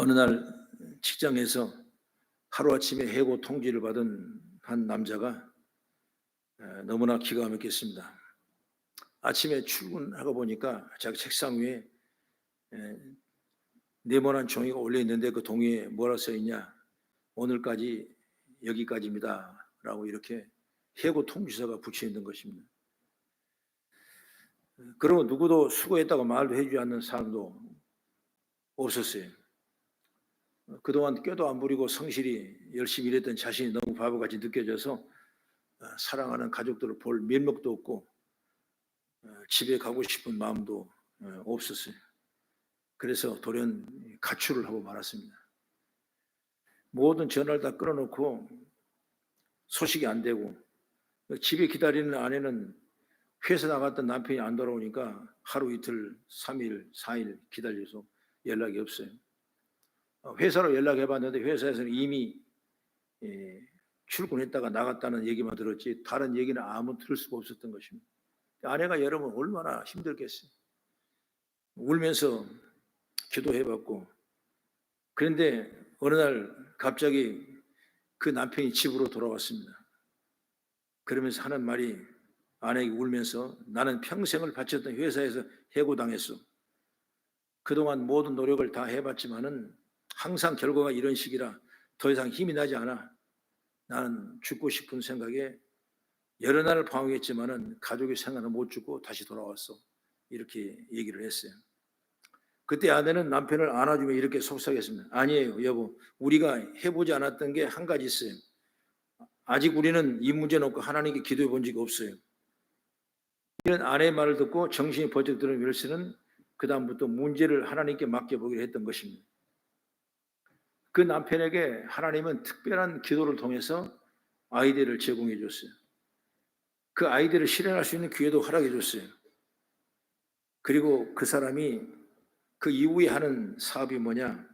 어느 날 직장에서 하루아침에 해고 통지를 받은 한 남자가 너무나 기가 막혔습니다. 아침에 출근하고 보니까 자기 책상 위에 네모난 종이가 올려 있는데 그 종이에 뭐라 써 있냐? 오늘까지 여기까지입니다 라고 이렇게 해고 통지서가 붙여 있는 것입니다. 그러고 누구도 수고했다고 말도 해주지 않는 사람도 없었어요. 그동안 꾀도 안 부리고 성실히 열심히 일했던 자신이 너무 바보같이 느껴져서 사랑하는 가족들을 볼 면목도 없고 집에 가고 싶은 마음도 없었어요. 그래서 돌연 가출을 하고 말았습니다. 모든 전화를 다 끊어놓고 소식이 안 되고 집에 기다리는 아내는 회사 나갔던 남편이 안 돌아오니까 하루 이틀 3일 4일 기다려서 연락이 없어요. 회사로 연락해봤는데 회사에서는 이미 출근했다가 나갔다는 얘기만 들었지 다른 얘기는 아무 들을 수가 없었던 것입니다. 아내가 여러분 얼마나 힘들겠어요. 울면서 기도해봤고 그런데 어느 날 갑자기 그 남편이 집으로 돌아왔습니다. 그러면서 하는 말이 아내에게 울면서 나는 평생을 바쳤던 회사에서 해고당했어. 그동안 모든 노력을 다 해봤지만은 항상 결과가 이런 식이라 더 이상 힘이 나지 않아. 나는 죽고 싶은 생각에 여러 날을 방황했지만은 가족의 생각을 못 죽고 다시 돌아왔어. 이렇게 얘기를 했어요. 그때 아내는 남편을 안아주며 이렇게 속삭였습니다. 아니에요, 여보. 우리가 해보지 않았던 게 한 가지 있어요. 아직 우리는 이 문제 놓고 하나님께 기도해 본 적이 없어요. 이런 아내의 말을 듣고 정신이 번쩍 드는 윌슨은 그 다음부터 문제를 하나님께 맡겨보기로 했던 것입니다. 그 남편에게 하나님은 특별한 기도를 통해서 아이디어를 제공해 줬어요. 그 아이디어를 실현할 수 있는 기회도 허락해 줬어요. 그리고 그 사람이 그 이후에 하는 사업이 뭐냐?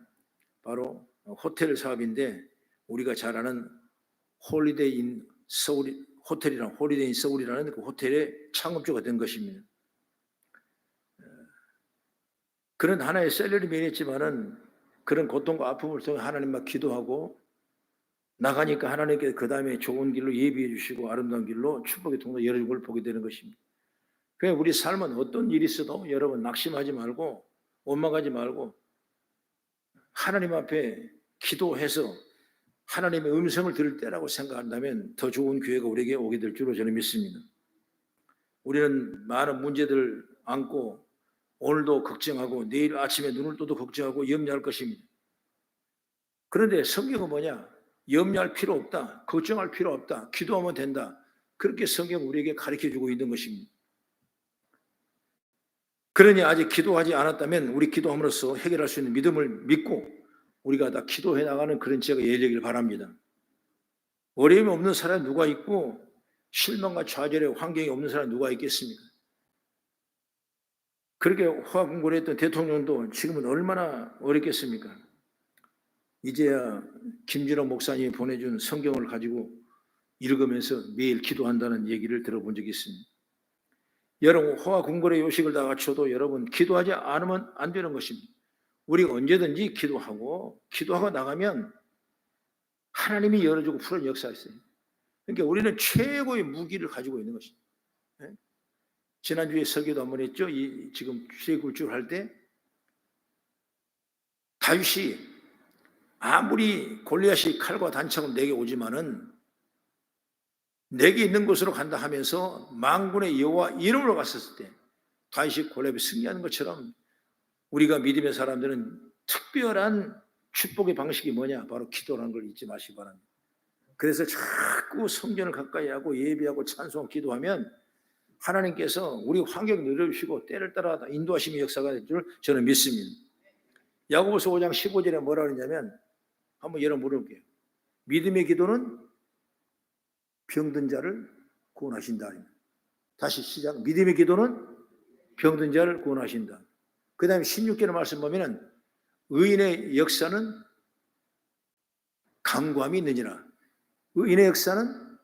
바로 호텔 사업인데 우리가 잘 아는 홀리데이 인 서울 호텔이랑 홀리데이 인 서울이라는 그 호텔의 창업주가 된 것입니다. 그런 하나의 셀러리맨이 있지만은 그런 고통과 아픔을 통해 하나님만 기도하고 나가니까 하나님께 그 다음에 좋은 길로 예비해 주시고 아름다운 길로 축복의 통로 열어준 걸 보게 되는 것입니다. 그러니까 우리 삶은 어떤 일이 있어도 여러분 낙심하지 말고 원망하지 말고 하나님 앞에 기도해서 하나님의 음성을 들을 때라고 생각한다면 더 좋은 기회가 우리에게 오게 될 줄로 저는 믿습니다. 우리는 많은 문제들을 안고 오늘도 걱정하고 내일 아침에 눈을 떠도 걱정하고 염려할 것입니다. 그런데 성경은 뭐냐? 염려할 필요 없다. 걱정할 필요 없다. 기도하면 된다. 그렇게 성경 우리에게 가르쳐주고 있는 것입니다. 그러니 아직 기도하지 않았다면 우리 기도함으로써 해결할 수 있는 믿음을 믿고 우리가 다 기도해 나가는 그런 지혜가 예리하길 바랍니다. 어려움이 없는 사람이 누가 있고 실망과 좌절의 환경이 없는 사람이 누가 있겠습니까? 그렇게 화학 공부를 했던 대통령도 지금은 얼마나 어렵겠습니까? 이제야 김진호 목사님이 보내준 성경을 가지고 읽으면서 매일 기도한다는 얘기를 들어본 적이 있습니다. 여러분 화공골의 요식을 다 갖춰도 여러분 기도하지 않으면 안 되는 것입니다. 우리가 언제든지 기도하고 나가면 하나님이 열어주고 푸는 역사가 있어요. 그러니까 우리는 최고의 무기를 가지고 있는 것입니다. 지난주에 설교도 한번 했죠. 지금 출애굽기를 할 때 다윗이 아무리 골리앗이 칼과 단창으로 내게 오지만은 내게 있는 곳으로 간다 하면서 만군의 여호와 이름으로 갔었을 때 다윗이 골리앗에 승리하는 것처럼 우리가 믿음의 사람들은 특별한 축복의 방식이 뭐냐? 바로 기도라는 걸 잊지 마시기 바랍니다. 그래서 자꾸 성전을 가까이 하고 예배하고 찬송하고 기도하면 하나님께서 우리 환경을 늘려주시고 때를 따라 인도하심의 역사가 될 줄 저는 믿습니다. 야고보서 5장 15절에 뭐라 그러냐면 한번 여러분 물어볼게요. 믿음의 기도는 병든 자를 구원하신다. 다시 시작. 믿음의 기도는 병든 자를 구원하신다. 그 다음에 16절의 말씀 보면 의인의 역사는 강구함이 있느니라. 의인의 역사는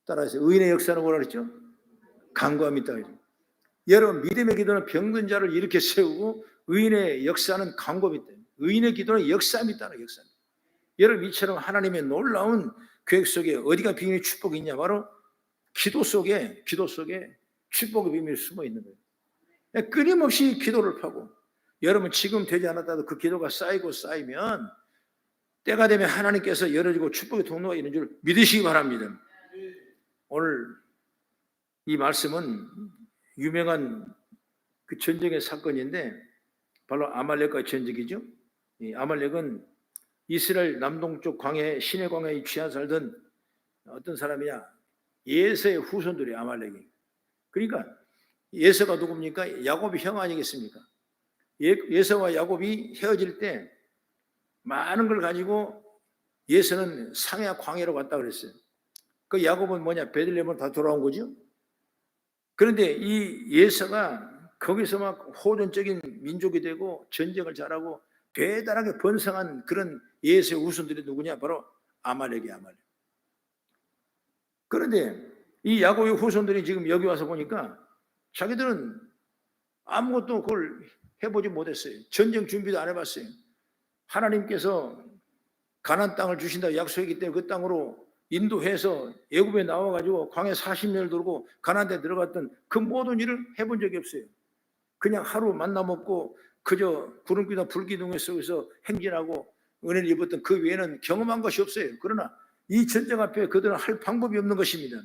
따라해서 의인의 역사는 뭐라 그랬죠? 강구함이 있다. 여러분 믿음의 기도는 병든 자를 이렇게 세우고 의인의 역사는 강구함이 있다. 의인의 기도는 역사함이 있다는 역사. 여러분 이처럼 하나님의 놀라운 계획 속에 어디가 비밀의 축복이 있냐? 바로 기도 속에 축복의 비밀이 숨어 있는 거예요. 끊임없이 기도를 하고 여러분 지금 되지 않았다도 그 기도가 쌓이면 때가 되면 하나님께서 열어주고 축복의 통로가 있는 줄 믿으시기 바랍니다. 오늘 이 말씀은 유명한 그 전쟁의 사건인데 바로 아말렉과의 전쟁이죠. 이 아말렉은 이스라엘 남동쪽 광해 시내 광야에 취하 살던 어떤 사람이냐? 예서의 후손들이 아말렉이. 그러니까 예서가 누굽니까? 야곱의 형 아니겠습니까? 예서와 야곱이 헤어질 때 많은 걸 가지고 예서는 상야 광야로 갔다 그랬어요. 그 야곱은 뭐냐? 베들레헴으로 다 돌아온 거죠. 그런데 이 예서가 거기서 막 호전적인 민족이 되고 전쟁을 잘하고 대단하게 번성한 그런 예서의 후손들이 누구냐? 바로 아말렉이 아말렉. 그런데 이 야곱의 후손들이 지금 여기 와서 보니까 자기들은 아무것도 그걸 해보지 못했어요. 전쟁 준비도 안 해봤어요. 하나님께서 가나안 땅을 주신다고 약속했기 때문에 그 땅으로 인도해서 애굽에 나와가지고 광야 40년을 돌고 가나안에 들어갔던 그 모든 일을 해본 적이 없어요. 그냥 하루 만나 먹고 그저 구름기나 불기둥 속에서 행진하고 은혜를 입었던 그 외에는 경험한 것이 없어요. 그러나 이 전쟁 앞에 그들은 할 방법이 없는 것입니다.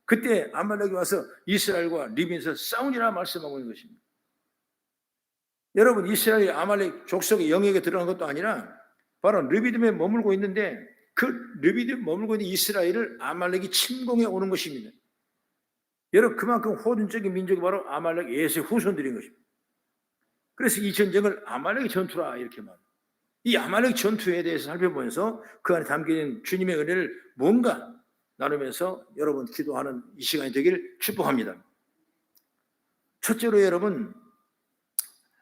그때 아말렉이 와서 이스라엘과 리빈에서 싸우니라 말씀하고 있는 것입니다. 여러분 이스라엘이 아말렉 족속의 영역에 들어간 것도 아니라 바로 르비딤에 머물고 있는데 그 르비딤에 머물고 있는 이스라엘을 아말렉이 침공해 오는 것입니다. 여러분 그만큼 호전적인 민족이 바로 아말렉 예수의 후손들인 것입니다. 그래서 이 전쟁을 아말렉의 전투라 이렇게 말합니다. 이 아말렉 전투에 대해서 살펴보면서 그 안에 담겨있는 주님의 은혜를 뭔가 나누면서 여러분 기도하는 이 시간이 되길 축복합니다. 첫째로 여러분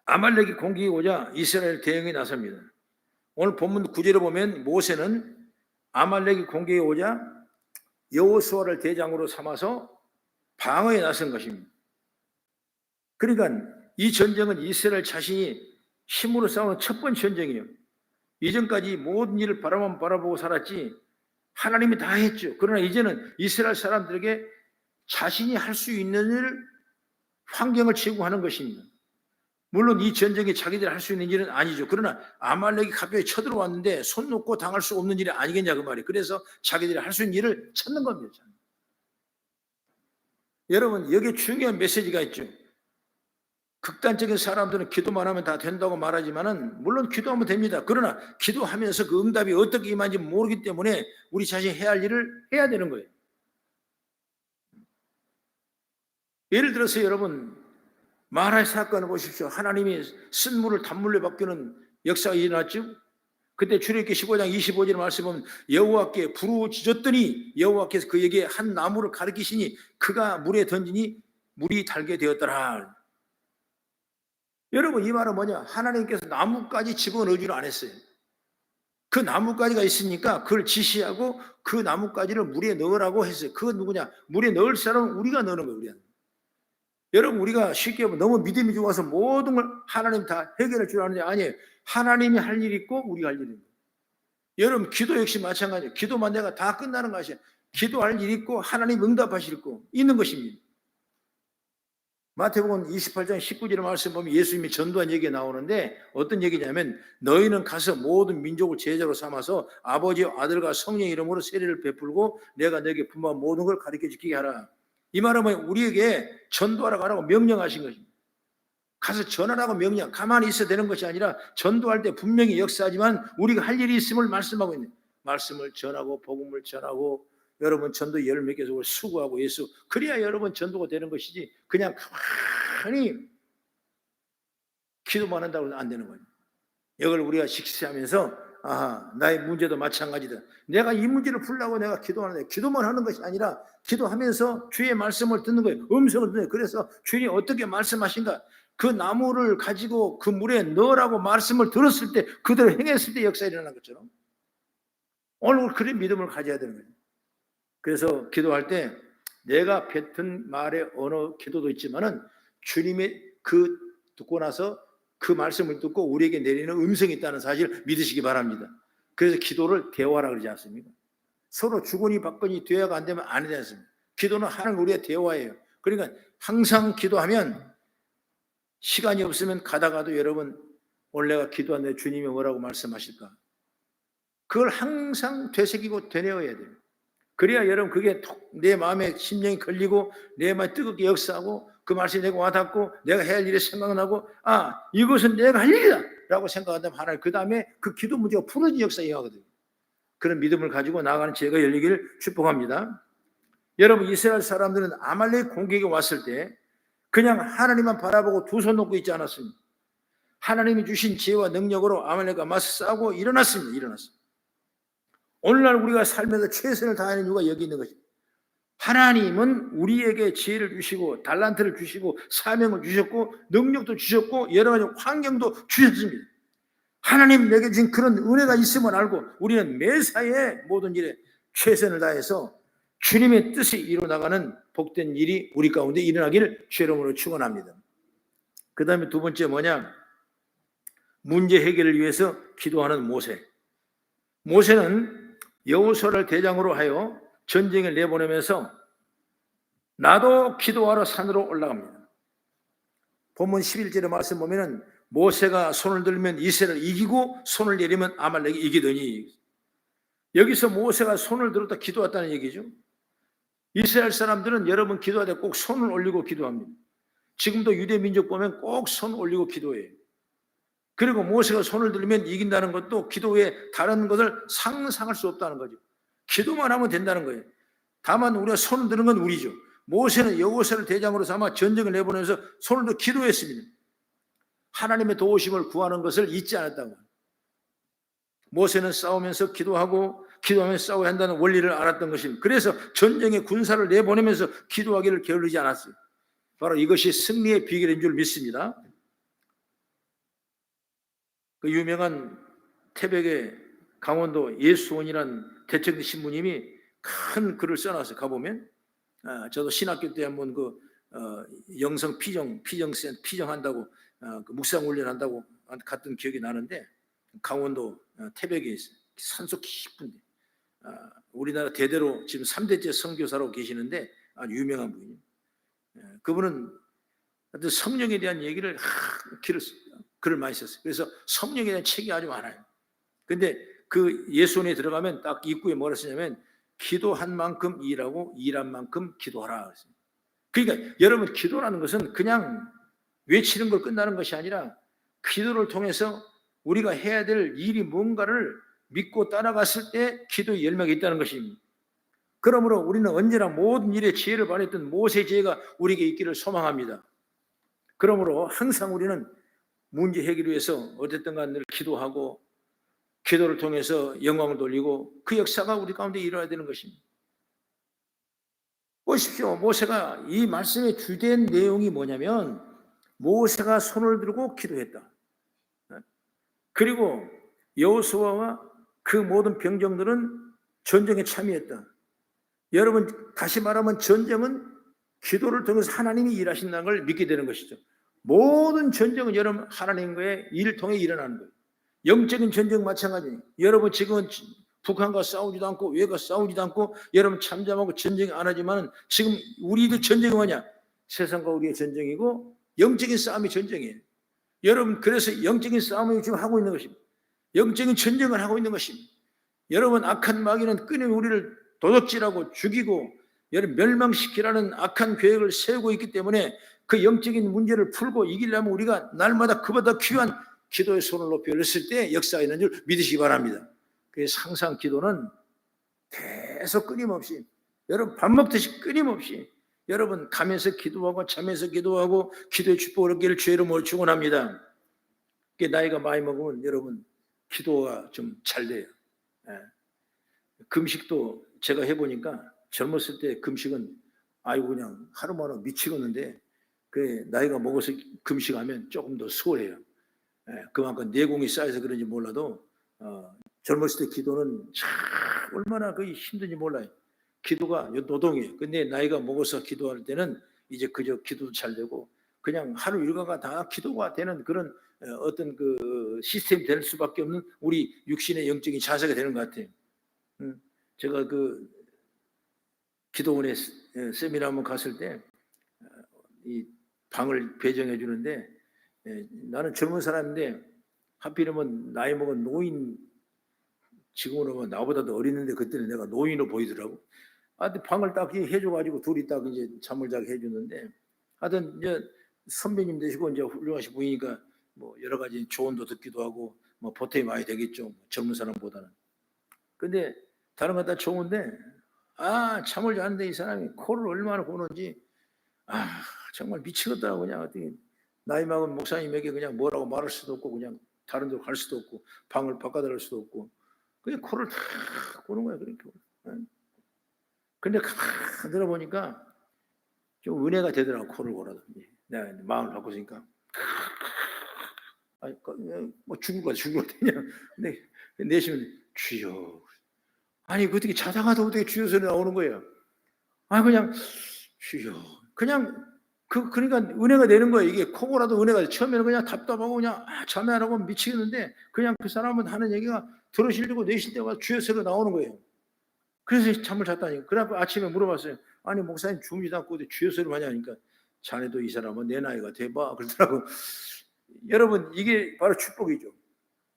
아말렉이 공격해 오자 이스라엘 대응에 나섭니다. 오늘 본문 9절에 보면 모세는 아말렉이 공격해 오자 여호수아를 대장으로 삼아서 방어에 나선 것입니다. 그러니까 이 전쟁은 이스라엘 자신이 힘으로 싸우는 첫 번째 전쟁이에요. 이전까지 모든 일을 바라만 바라보고 살았지 하나님이 다 했죠. 그러나 이제는 이스라엘 사람들에게 자신이 할 수 있는 일, 환경을 제공하는 것입니다. 물론 이 전쟁이 자기들이 할 수 있는 일은 아니죠. 그러나 아말렉이 갑자기 쳐들어왔는데 손 놓고 당할 수 없는 일이 아니겠냐 그 말이에요. 그래서 자기들이 할 수 있는 일을 찾는 겁니다. 여러분 여기에 중요한 메시지가 있죠. 극단적인 사람들은 기도만 하면 다 된다고 말하지만은 물론 기도하면 됩니다. 그러나 기도하면서 그 응답이 어떻게 임하는지 모르기 때문에 우리 자신이 해야 할 일을 해야 되는 거예요. 예를 들어서 여러분 마라의 사건을 보십시오. 하나님이 쓴 물을 단물로 바뀌는 역사가 일어났죠. 그때 출애굽기 15장 25절의 말씀 보면 여호와께 부르짖었더니 여호와께서 그에게 한 나무를 가리키시니 그가 물에 던지니 물이 달게 되었더라. 여러분 이 말은 뭐냐? 하나님께서 나무까지 집어넣어주려 안 했어요. 그 나무가지가 있으니까 그걸 지시하고 그 나무가지를 물에 넣으라고 했어요. 그건 누구냐? 물에 넣을 사람은 우리가 넣는 거예요. 우리가. 여러분 우리가 쉽게 보면 너무 믿음이 좋아서 모든 걸 하나님 다 해결할 줄 아는데 아니에요. 하나님이 할 일이 있고 우리가 할 일이 있고. 여러분 기도 역시 마찬가지예요. 기도만 내가 다 끝나는 것이 아니에요. 기도할 일이 있고 하나님 응답하실 거 있는 것입니다. 마태복음 28장 19절의 말씀 보면 예수님이 전도한 얘기가 나오는데 어떤 얘기냐면 너희는 가서 모든 민족을 제자로 삼아서 아버지와 아들과 성령의 이름으로 세례를 베풀고 내가 너에게 분부한 모든 걸 가르쳐 지키게 하라. 이 말은 우리에게 전도하러 가라고 명령하신 것입니다. 가서 전하라고 명령, 가만히 있어야 되는 것이 아니라 전도할 때 분명히 역사하지만 우리가 할 일이 있음을 말씀하고 있는 말씀을 전하고 복음을 전하고 여러분 전도 열 몇 개속을 수고하고 예수 그래야 여러분 전도가 되는 것이지 그냥 가만히 기도만 한다고 해서 안 되는 거예요. 이걸 우리가 식시하면서 아하 나의 문제도 마찬가지다. 내가 이 문제를 풀려고 내가 기도하는데 기도만 하는 것이 아니라 기도하면서 주의 말씀을 듣는 거예요. 음성을 듣는 거예요. 그래서 주님이 어떻게 말씀하신가 그 나무를 가지고 그 물에 넣으라고 말씀을 들었을 때 그대로 행했을 때 역사가 일어나는 것처럼 오늘 그런 믿음을 가져야 되는 거예요. 그래서 기도할 때 내가 뱉은 말의 언어 기도도 있지만은 주님의 그 듣고 나서 그 말씀을 듣고 우리에게 내리는 음성이 있다는 사실을 믿으시기 바랍니다. 그래서 기도를 대화라 그러지 않습니까? 서로 주거니 받거니 대화가 안 되면 안 되지 않습니까? 기도는 하나님 우리의 대화예요. 그러니까 항상 기도하면 시간이 없으면 가다가도 여러분 오늘 내가 기도하는데 주님이 뭐라고 말씀하실까? 그걸 항상 되새기고 되뇌어야 돼요. 그래야 여러분 그게 내 마음에 심령이 걸리고 내 마음에 뜨겁게 역사하고 그 말씀이 내가 와닿고 내가 해야 할 일이 생각나고 이것은 내가 할 일이다 라고 생각한다면 하나님 그 다음에 그 기도 문제가 풀어진 역사에 임하거든요. 그런 믿음을 가지고 나아가는 지혜가 열리기를 축복합니다. 여러분 이스라엘 사람들은 아말렉 공격이 왔을 때 그냥 하나님만 바라보고 두 손 놓고 있지 않았습니다. 하나님이 주신 지혜와 능력으로 아말렉과 맞서 싸우고 일어났습니다. 오늘날 우리가 삶에서 최선을 다하는 이유가 여기 있는 것입니다. 하나님은 우리에게 지혜를 주시고 달란트를 주시고 사명을 주셨고 능력도 주셨고 여러 가지 환경도 주셨습니다. 하나님 내게 주신 그런 은혜가 있음을 알고 우리는 매사에 모든 일에 최선을 다해서 주님의 뜻이 이루어나가는 복된 일이 우리 가운데 일어나기를 주의 이름으로 축원합니다. 그 다음에 두 번째 뭐냐? 문제 해결을 위해서 기도하는 모세. 모세는 여호수아를 대장으로 하여 전쟁에 내보내면서 나도 기도하러 산으로 올라갑니다. 본문 11절의 말씀 보면은 모세가 손을 들면 이스라엘을 이기고 손을 내리면 아말렉이 이기더니, 여기서 모세가 손을 들었다 기도했다는 얘기죠. 이스라엘 사람들은 여러분 기도할 때 꼭 손을 올리고 기도합니다. 지금도 유대 민족 보면 꼭 손 올리고 기도해요. 그리고 모세가 손을 들면 이긴다는 것도 기도 외에 다른 것을 상상할 수 없다는 거죠. 기도만 하면 된다는 거예요. 다만 우리가 손을 드는 건 우리죠. 모세는 여호수아를 대장으로 삼아 전쟁을 내보내면서 손을 들어 기도했습니다. 하나님의 도우심을 구하는 것을 잊지 않았다고. 모세는 싸우면서 기도하고 기도하면서 싸워야 한다는 원리를 알았던 것입니다. 그래서 전쟁에 군사를 내보내면서 기도하기를 게으르지 않았어요. 바로 이것이 승리의 비결인 줄 믿습니다. 그 유명한 태백의 강원도 예수원이라는 대청대 신부님이 큰 글을 써놨어요. 가보면 저도 신학교 때 한번 영성 피정한다고 그 묵상 훈련한다고 갔던 기억이 나는데, 강원도 태백에 있어요. 산속 깊은데 우리나라 대대로 지금 3대째 선교사로 계시는데 아주 유명한 분이에요. 그분은 성령에 대한 얘기를 글을 많이 썼어요. 그래서 성령에 대한 책이 아주 많아요. 근데 그 예수원에 들어가면 딱 입구에 뭐라 쓰냐면 기도한 만큼 일하고 일한 만큼 기도하라. 그러니까 여러분 기도라는 것은 그냥 외치는 걸 끝나는 것이 아니라 기도를 통해서 우리가 해야 될 일이 뭔가를 믿고 따라갔을 때 기도의 열매가 있다는 것입니다. 그러므로 우리는 언제나 모든 일에 지혜를 발휘했던 모세의 지혜가 우리에게 있기를 소망합니다. 그러므로 항상 우리는 문제 해결을 위해서 어쨌든 간에 기도하고 기도를 통해서 영광을 돌리고 그 역사가 우리 가운데 일어나야 되는 것입니다. 보십시오. 모세가 이 말씀의 주된 내용이 뭐냐면 모세가 손을 들고 기도했다. 그리고 여호수아와 그 모든 병정들은 전쟁에 참여했다. 여러분 다시 말하면 전쟁은 기도를 통해서 하나님이 일하신다는 걸 믿게 되는 것이죠. 모든 전쟁은 여러분 하나님과의 일을 통해 일어나는 거예요. 영적인 전쟁 마찬가지예요. 여러분 지금은 북한과 싸우지도 않고 외가 싸우지도 않고 여러분 참잠하고 전쟁 안 하지만 지금 우리들 전쟁이 뭐냐? 세상과 우리의 전쟁이고 영적인 싸움이 전쟁이에요. 여러분 그래서 영적인 싸움을 지금 하고 있는 것입니다. 영적인 전쟁을 하고 있는 것입니다. 여러분 악한 마귀는 끊임없이 우리를 도둑질하고 죽이고 여러분 멸망시키라는 악한 계획을 세우고 있기 때문에 그 영적인 문제를 풀고 이기려면 우리가 날마다 그보다 귀한 기도의 손을 높이 올렸을 때 역사가 있는 줄 믿으시기 바랍니다. 그래서 항상 기도는 계속 끊임없이 여러분 밥 먹듯이 끊임없이 여러분 가면서 기도하고 자면서 기도하고 기도의 축복을 얻기를 주의 이름으로 축원합니다. 나이가 많이 먹으면 여러분 기도가 좀 잘 돼요. 금식도 제가 해보니까 젊었을 때 금식은 아이고 그냥 하루만으로 미치겠는데 그 나이가 먹어서 금식하면 조금 더 수월해요. 그만큼 내공이 쌓여서 그런지 몰라도 젊었을 때 기도는 참 얼마나 그 힘든지 몰라요. 기도가 노동이에요. 근데 나이가 먹어서 기도할 때는 이제 그저 기도도 잘 되고 그냥 하루 일과가 다 기도가 되는 그런 어떤 그 시스템이 될 수밖에 없는 우리 육신의 영적인 자세가 되는 것 같아요. 제가 그 기도원에 세미나 한번 갔을 때 이 방을 배정해 주는데 나는 젊은 사람인데 하필이면 나이 먹은 노인, 지금으로 보면 나보다도 어리는데 그때는 내가 노인으로 보이더라고. 하여튼 방을 딱 해줘가지고 둘이 딱 이제 잠을 자게 해주는데, 하여튼 이제 선배님 되시고 이제 훌륭하신 분이니까 뭐 여러 가지 조언도 듣기도 하고 뭐 보탬이 많이 되겠죠, 젊은 사람보다는. 근데 다른 건 다 좋은데 잠을 자는데 이 사람이 코를 얼마나 고는지 정말 미치겠더라고. 그냥 어떻게 나이 먹은 목사님에게 그냥 뭐라고 말할 수도 없고 그냥 다른 데로 갈 수도 없고 방을 바꿔달랄 수도 없고 그냥 코를 탁 고는 거야. 그러니까. 근데 가만 들어보니까 좀 은혜가 되더라고. 코를 골아도. 내가 마음을 바꿨으니까 뭐 죽을 거야 그냥. 근데 내쉬면 주여. 아니 어떻게 자다가도 어떻게 주여 소리 나오는 거예요. 그냥 주여. 그냥 그러니까 은혜가 되는 거예요. 이게 코고라도 은혜가 돼. 처음에는 그냥 답답하고 그냥 잠이 안 오고 미치겠는데 그냥 그 사람은 하는 얘기가 들으시려고 내쉴 때마다 주여 소리가 나오는 거예요. 그래서 잠을 잤다니까. 그래갖고 아침에 물어봤어요. 아니 목사님 주무시도 않고 주여 소리 많이 하니까 자네도 이 사람은 내 나이가 돼봐 그러더라고. 여러분 이게 바로 축복이죠.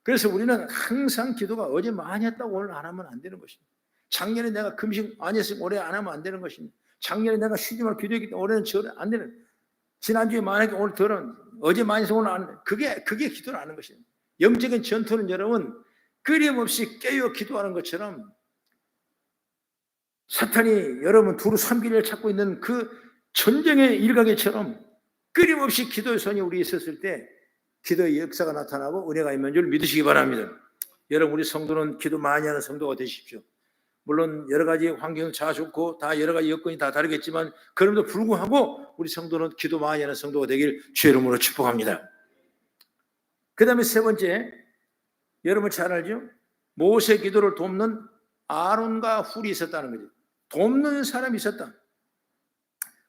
그래서 우리는 항상 기도가 어제 많이 했다고 오늘 안 하면 안 되는 것입니다. 작년에 내가 금식 많이 했으면 올해 안 하면 안 되는 것입니다. 작년에 내가 쉬지 말고 기도했기 때문에 올해는 안 되는. 지난주에 많이 했고 오늘 덜은, 어제 많이 해서 오늘 안 하는. 그게 기도를 하는 것입니다. 영적인 전투는 여러분 끊임없이 깨어 기도하는 것처럼 사탄이 여러분 두루 삼기를 찾고 있는 그 전쟁의 일각에처럼 끊임없이 기도의 손이 우리 있었을 때 기도의 역사가 나타나고 은혜가 있는 줄 믿으시기 바랍니다. 여러분 우리 성도는 기도 많이 하는 성도가 되십시오. 물론 여러 가지 환경 자 좋고 다 여러 가지 여건이 다 다르겠지만 그럼에도 불구하고 우리 성도는 기도 많이 하는 성도가 되길 주의 이름으로 축복합니다. 그 다음에 세 번째, 여러분 잘 알죠? 모세 기도를 돕는 아론과 훌이 있었다는 거죠. 돕는 사람이 있었다.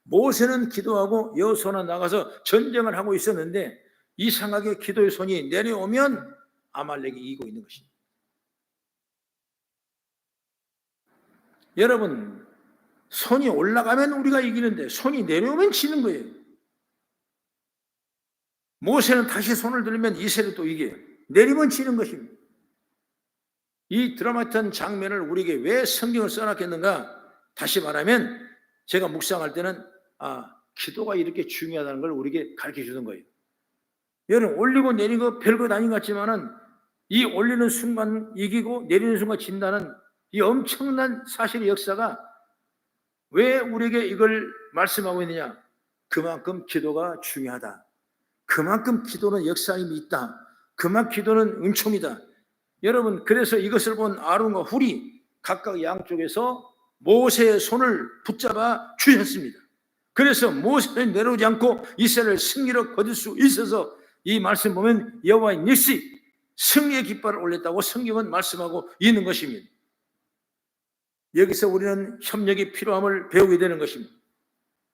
모세는 기도하고 여호수아는 나가서 전쟁을 하고 있었는데 이상하게 기도의 손이 내려오면 아말렉이 이기고 있는 것입니다. 여러분 손이 올라가면 우리가 이기는데 손이 내려오면 지는 거예요. 모세는 다시 손을 들면 이스라엘이 또 이겨요. 내리면 지는 것입니다. 이 드라마틱한 장면을 우리에게 왜 성경을 써놨겠는가? 다시 말하면 제가 묵상할 때는 기도가 이렇게 중요하다는 걸 우리에게 가르쳐 주는 거예요. 여러분 올리고 내리고 별것 아닌 것 같지만은 이 올리는 순간 이기고 내리는 순간 진다는 이 엄청난 사실의 역사가 왜 우리에게 이걸 말씀하고 있느냐? 그만큼 기도가 중요하다. 그만큼 기도는 역사임이 있다. 그만큼 기도는 은총이다. 여러분 그래서 이것을 본 아론과 훌이 각각 양쪽에서 모세의 손을 붙잡아 주셨습니다. 그래서 모세는 내려오지 않고 이스라엘을 승리로 거둘 수 있어서 이 말씀 보면 여호와의 nissi 승리의 깃발을 올렸다고 성경은 말씀하고 있는 것입니다. 여기서 우리는 협력이 필요함을 배우게 되는 것입니다.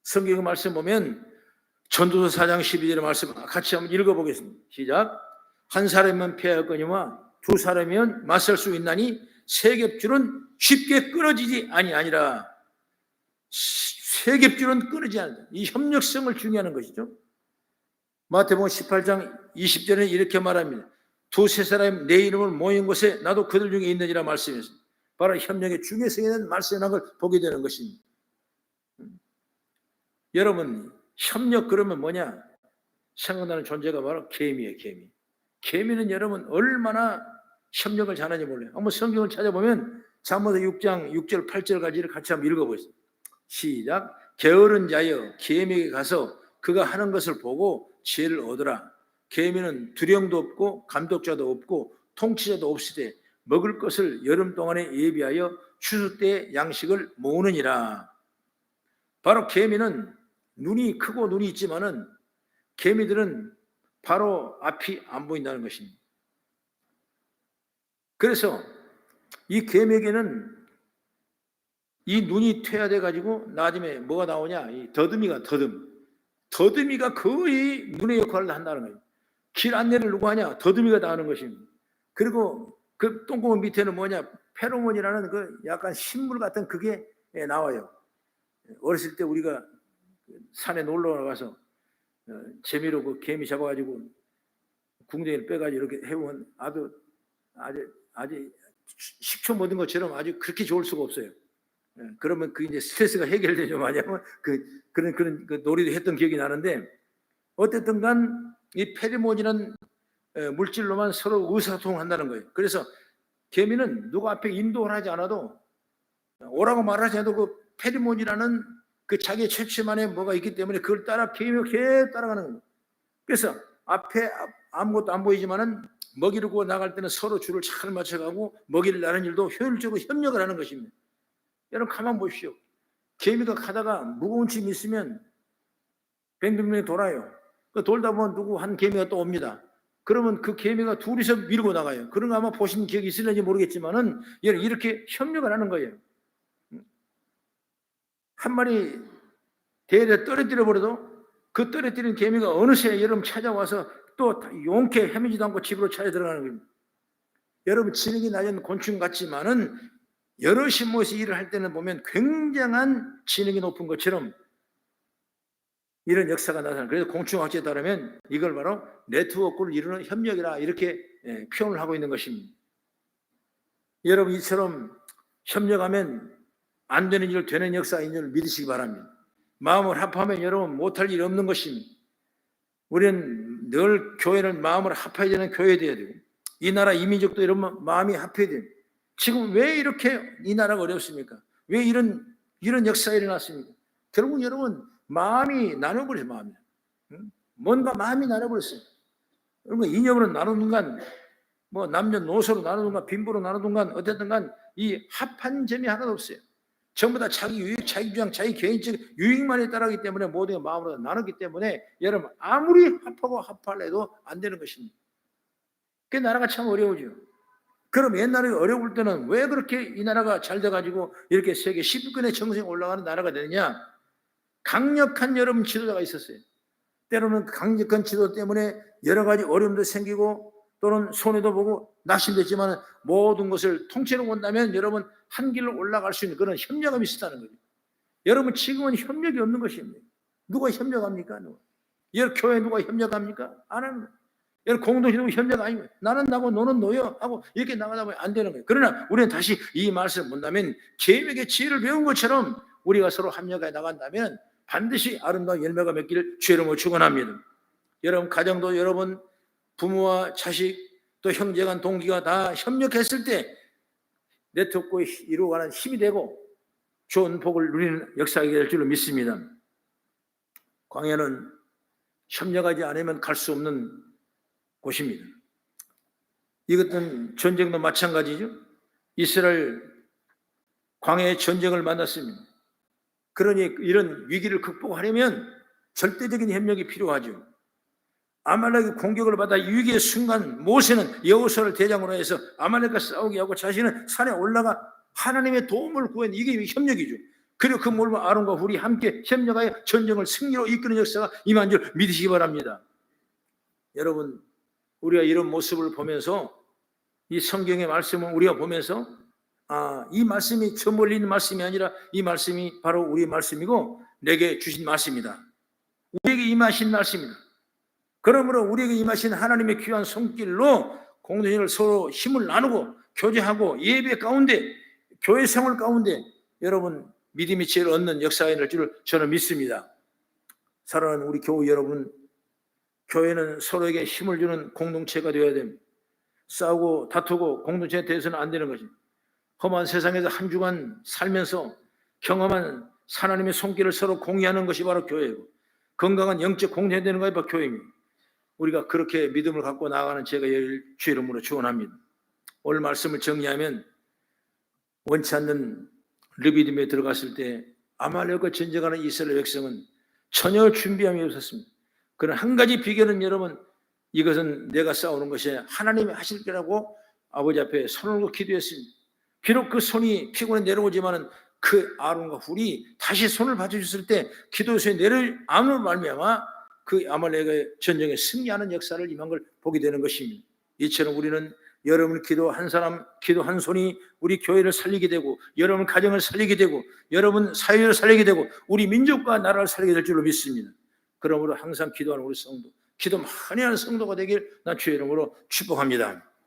성경의 말씀 보면 전도서 4장 12절의 말씀 같이 한번 읽어보겠습니다. 시작. 한 사람이면 패하거니와 두 사람이면 맞설 수 있나니 세 겹줄은 쉽게 끊어지지 아니라 세 겹줄은 끊어지지 않는다. 이 협력성을 중요하는 것이죠. 마태복음 18장 20절에 이렇게 말합니다. 두세 사람이 내 이름을 모인 곳에 나도 그들 중에 있느니라 말씀했습니다. 바로 협력의 중요성에 있는 말씀이라는 걸 보게 되는 것입니다. 여러분 협력 그러면 뭐냐? 생각나는 존재가 바로 개미예요. 개미는 여러분 얼마나 협력을 잘하는지 몰라요. 한번 성경을 찾아보면 잠언서 6장 6절 8절까지를 같이 한번 읽어보겠습니다. 시작. 게으른 자여 개미에게 가서 그가 하는 것을 보고 지혜를 얻으라. 개미는 두령도 없고 감독자도 없고 통치자도 없으되 먹을 것을 여름 동안에 예비하여 추수 때 양식을 모으느니라. 바로 개미는 눈이 크고 눈이 있지만은 개미들은 바로 앞이 안 보인다는 것입니다. 그래서 이 개미에게는 이 눈이 퇴화돼 가지고 나중에 뭐가 나오냐? 이 더듬이가 거의 눈의 역할을 한다는 거예요. 길 안내를 누가 하냐? 더듬이가 다 하는 것입니다. 그리고 그 똥구멍 밑에는 뭐냐? 페로몬이라는 그 약간 식물 같은 그게 나와요. 어렸을 때 우리가 산에 놀러 나가서 재미로 그 개미 잡아가지고 궁뎅이를 빼가지고 이렇게 해보면 아주 식초 묻은 것처럼 아주 그렇게 좋을 수가 없어요. 그러면 그 이제 스트레스가 해결되죠. 왜냐면 그런 그 놀이도 했던 기억이 나는데, 어쨌든 간 이 페리몬이라는 물질로만 서로 의사소통한다는 거예요. 그래서 개미는 누가 앞에 인도를 하지 않아도, 오라고 말하지 않아도 그 페리몬이라는 그 자기의 체취만에 뭐가 있기 때문에 그걸 따라 개미가 계속 따라가는 거예요. 그래서 앞에 아무것도 안 보이지만은 먹이를 구워 나갈 때는 서로 줄을 잘 맞춰가고 먹이를 나는 일도 효율적으로 협력을 하는 것입니다. 여러분 가만 보십시오. 개미가 가다가 무거운 짐 있으면 뱅뱅뱅 돌아요. 돌다 보면 누구 한 개미가 또 옵니다. 그러면 그 개미가 둘이서 밀고 나가요. 그런 거 아마 보신 기억이 있을는지 모르겠지만은 이렇게 협력을 하는 거예요. 한 마리 대에 떨어뜨려 버려도 그 떨어뜨린 개미가 어느새 여러분 찾아와서 또 용케 헤매지도 않고 집으로 찾아 들어가는 겁니다. 여러분 지능이 낮은 곤충 같지만은 여럿이 모여서 일을 할 때는 보면 굉장한 지능이 높은 것처럼 이런 역사가 나타나요. 그래서 공충학자에 따르면 이걸 바로 네트워크를 이루는 협력이라 이렇게 표현을 하고 있는 것입니다. 여러분 이처럼 협력하면 안 되는 일 되는 역사인 줄 믿으시기 바랍니다. 마음을 합하면 여러분 못할 일이 없는 것입니다. 우리는 늘 교회는 마음을 합해야 되는 교회가 되어야 되고, 이 나라 이민족도 이런 마음이 합해야 됩니다. 지금 왜 이렇게 이 나라가 어렵습니까? 왜 이런 역사가 일어났습니까? 결국 여러분 마음이 나눠버려요. 마음이 뭔가 마음이 나눠버렸어요. 그러니까 이념으로 나누는 간, 뭐 남녀노소로 나누는 간, 빈부로 나누는 간, 어쨌든 간 이 합한 점이 하나도 없어요. 전부 다 자기 유익, 자기 주장, 자기 개인적 유익만에 따르기 때문에 모든 게 마음으로 나누기 때문에 여러분 아무리 합하고 합할래도 안 되는 것입니다. 그 나라가 참 어려우죠. 그럼 옛날에 어려울 때는 왜 그렇게 이 나라가 잘 돼가지고 이렇게 세계 10위권의 정상에 올라가는 나라가 되느냐? 강력한 여러분 지도자가 있었어요. 때로는 강력한 지도 때문에 여러 가지 어려움도 생기고 또는 손해도 보고 낙심됐지만 모든 것을 통째로 본다면 여러분 한 길로 올라갈 수 있는 그런 협력감이 있었다는 거죠. 여러분 지금은 협력이 없는 것입니다. 누가 협력합니까? 여러분 교회 누가 협력합니까? 안 하는 거예요. 여러분 공동체도 협력 아니고 나는 나고 너는 너요 하고 이렇게 나가다 보면 안 되는 거예요. 그러나 우리는 다시 이 말씀을 본다면 개미에게 지혜를 배운 것처럼 우리가 서로 협력해 나간다면 반드시 아름다운 열매가 맺기를 주의 이름으로 축원합니다. 여러분 가정도 여러분 부모와 자식 또 형제간 동기가 다 협력했을 때 네트워크에 이루어가는 힘이 되고 좋은 복을 누리는 역사가 될 줄로 믿습니다. 광야는 협력하지 않으면 갈 수 없는 곳입니다. 이것은 전쟁도 마찬가지죠. 이스라엘 광야의 전쟁을 만났습니다. 그러니 이런 위기를 극복하려면 절대적인 협력이 필요하죠. 아말렉의 공격을 받아 위기의 순간 모세는 여호수아를 대장으로 해서 아말렉과 싸우게 하고 자신은 산에 올라가 하나님의 도움을 구한 이게 협력이죠. 그리고 그 몰과 아론과 훌이 함께 협력하여 전쟁을 승리로 이끄는 역사가 임한 줄 믿으시기 바랍니다. 여러분 우리가 이런 모습을 보면서 이 성경의 말씀을 우리가 보면서 이 말씀이 저 멀리 있는 말씀이 아니라 이 말씀이 바로 우리의 말씀이고 내게 주신 말씀이다. 우리에게 임하신 말씀이다. 그러므로 우리에게 임하신 하나님의 귀한 손길로 공동체를 서로 힘을 나누고 교제하고 예배 가운데 교회 생활 가운데 여러분 믿음의 지혜를 얻는 역사가 될 줄 저는 믿습니다. 사랑하는 우리 교우 여러분, 교회는 서로에게 힘을 주는 공동체가 되어야 됩니다. 싸우고 다투고 공동체에 대해서는 안 되는 것입니다. 험한 세상에서 한 주간 살면서 경험한 하나님의 손길을 서로 공유하는 것이 바로 교회이고 건강한 영적 공동체 되는 것이 바로 교회입니다. 우리가 그렇게 믿음을 갖고 나아가는 제가 주의 이름으로 축원합니다. 오늘 말씀을 정리하면 원치 않는 르비딤에 들어갔을 때 아말렉과 전쟁하는 이스라엘 백성은 전혀 준비함이 없었습니다. 그런 한 가지 비결은 여러분 이것은 내가 싸우는 것이 하나님이 하실 거라고 아버지 앞에 손을 놓고 기도했습니다. 비록 그 손이 피곤해 내려오지만 그 아론과 훌이 다시 손을 받쳐줬을 때 기도에서 내릴 아론을 말미암아 그 아말렉의 전쟁에 승리하는 역사를 임한 걸 보게 되는 것입니다. 이처럼 우리는 여러분 기도 한 사람, 기도 한 손이 우리 교회를 살리게 되고, 여러분 가정을 살리게 되고, 여러분 사회를 살리게 되고, 우리 민족과 나라를 살리게 될 줄로 믿습니다. 그러므로 항상 기도하는 우리 성도, 기도 많이 하는 성도가 되길 난 주의 이름으로 축복합니다.